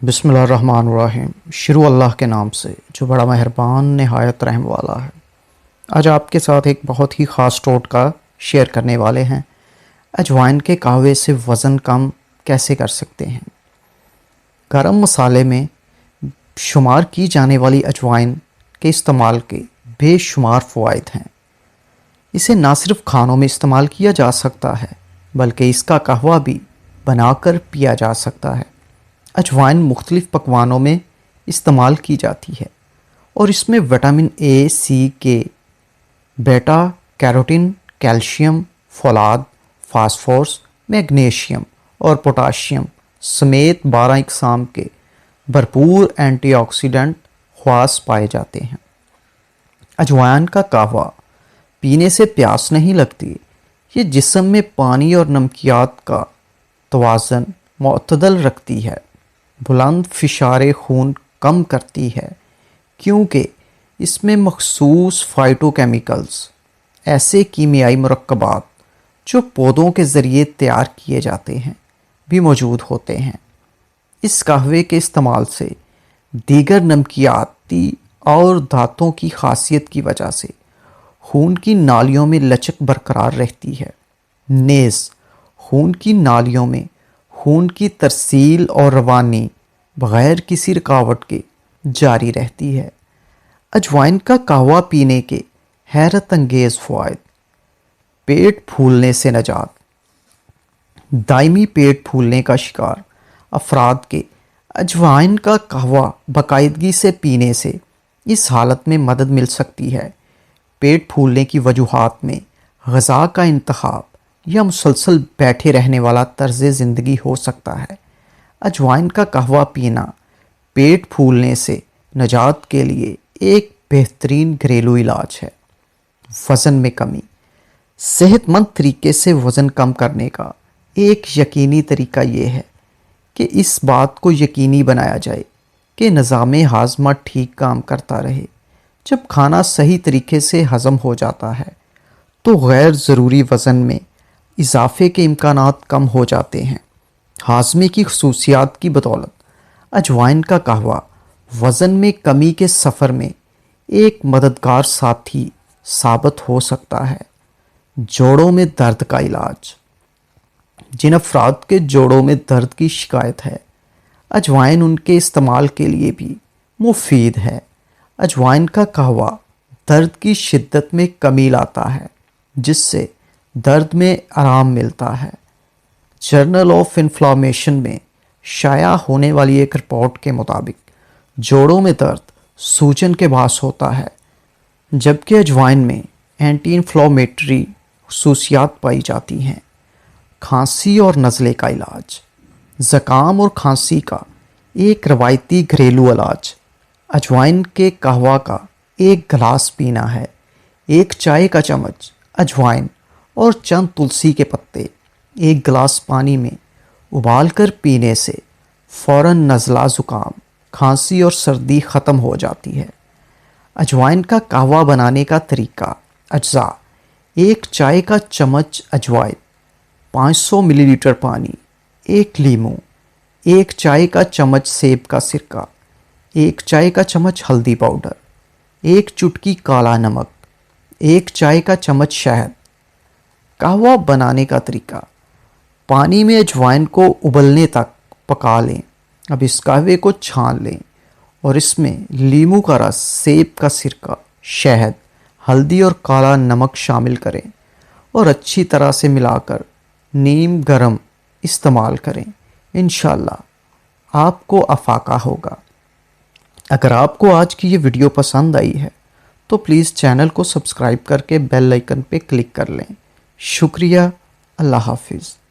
بسم اللہ الرحمن الرحیم۔ شروع اللہ کے نام سے جو بڑا مہربان نہایت رحم والا ہے۔ آج آپ کے ساتھ ایک بہت ہی خاص ٹوٹکا شیئر کرنے والے ہیں۔ اجوائن کے قہوے سے وزن کم کیسے کر سکتے ہیں۔ گرم مسالے میں شمار کی جانے والی اجوائن کے استعمال کے بے شمار فوائد ہیں۔ اسے نہ صرف کھانوں میں استعمال کیا جا سکتا ہے بلکہ اس کا قہوہ بھی بنا کر پیا جا سکتا ہے۔ اجوائن مختلف پکوانوں میں استعمال کی جاتی ہے اور اس میں وٹامن اے، سی، کے، بیٹا کیروٹین، کیلشیم، فولاد، فاسفورس، میگنیشیم اور پوٹاشیم سمیت 12 اقسام کے بھرپور اینٹی آکسیڈنٹ خواص پائے جاتے ہیں۔ اجوائن کا قہوہ پینے سے پیاس نہیں لگتی۔ یہ جسم میں پانی اور نمکیات کا توازن معتدل رکھتی ہے، بلند فشار خون کم کرتی ہے کیونکہ اس میں مخصوص فائٹو کیمیکلز، ایسے کیمیائی مرکبات جو پودوں کے ذریعے تیار کیے جاتے ہیں، بھی موجود ہوتے ہیں۔ اس قہوے کے استعمال سے دیگر نمکیاتی اور دھاتوں کی خاصیت کی وجہ سے خون کی نالیوں میں لچک برقرار رہتی ہے، نیز خون کی نالیوں میں خون کی ترسیل اور روانی بغیر کسی رکاوٹ کے جاری رہتی ہے۔ اجوائن کا قہوہ پینے کے حیرت انگیز فوائد۔ پیٹ پھولنے سے نجات۔ دائمی پیٹ پھولنے کا شکار افراد کے اجوائن کا قہوہ باقاعدگی سے پینے سے اس حالت میں مدد مل سکتی ہے۔ پیٹ پھولنے کی وجوہات میں غذا کا انتخاب یا مسلسل بیٹھے رہنے والا طرز زندگی ہو سکتا ہے۔ اجوائن کا قہوہ پینا پیٹ پھولنے سے نجات کے لیے ایک بہترین گھریلو علاج ہے۔ وزن میں کمی۔ صحت مند طریقے سے وزن کم کرنے کا ایک یقینی طریقہ یہ ہے کہ اس بات کو یقینی بنایا جائے کہ نظام ہاضمہ ٹھیک کام کرتا رہے۔ جب کھانا صحیح طریقے سے ہضم ہو جاتا ہے تو غیر ضروری وزن میں اضافے کے امکانات کم ہو جاتے ہیں۔ ہاضمے کی خصوصیات کی بدولت اجوائن کا قہوہ وزن میں کمی کے سفر میں ایک مددگار ساتھی ثابت ہو سکتا ہے۔ جوڑوں میں درد کا علاج۔ جن افراد کے جوڑوں میں درد کی شکایت ہے، اجوائن ان کے استعمال کے لیے بھی مفید ہے۔ اجوائن کا قہوہ درد کی شدت میں کمی لاتا ہے جس سے درد میں آرام ملتا ہے۔ جرنل آف انفلاممیشن میں شائع ہونے والی ایک رپورٹ کے مطابق جوڑوں میں درد سوجن کے باعث ہوتا ہے، جبکہ اجوائن میں اینٹی انفلامیٹری خصوصیات پائی جاتی ہیں۔ کھانسی اور نزلے کا علاج۔ زکام اور کھانسی کا ایک روایتی گھریلو علاج اجوائن کے قہوہ کا ایک گلاس پینا ہے۔ ایک چائے کا چمچ اجوائن اور چند تلسی کے پتے ایک گلاس پانی میں ابال کر پینے سے فوراً نزلہ، زکام، کھانسی اور سردی ختم ہو جاتی ہے۔ اجوائن کا قہوہ بنانے کا طریقہ۔ اجزاء: ایک چائے کا چمچ اجوائن، 500 ملی لیٹر پانی، ایک لیموں، ایک چائے کا چمچ سیب کا سرکہ، ایک چائے کا چمچ ہلدی پاؤڈر، ایک چٹکی کالا نمک، ایک چائے کا چمچ شہد۔ قہوہ بنانے کا طریقہ۔ پانی میں اجوائن کو ابلنے تک پکا لیں۔ اب اس قہوے کو چھان لیں اور اس میں لیموں کا رس، سیب کا سرکہ، شہد، ہلدی اور کالا نمک شامل کریں اور اچھی طرح سے ملا کر نیم گرم استعمال کریں۔ انشاءاللہ آپ کو افاقہ ہوگا۔ اگر آپ کو آج کی یہ ویڈیو پسند آئی ہے تو پلیز چینل کو سبسکرائب کر کے بیل آئیکن پہ کلک کر لیں۔ شکریہ۔ اللہ حافظ۔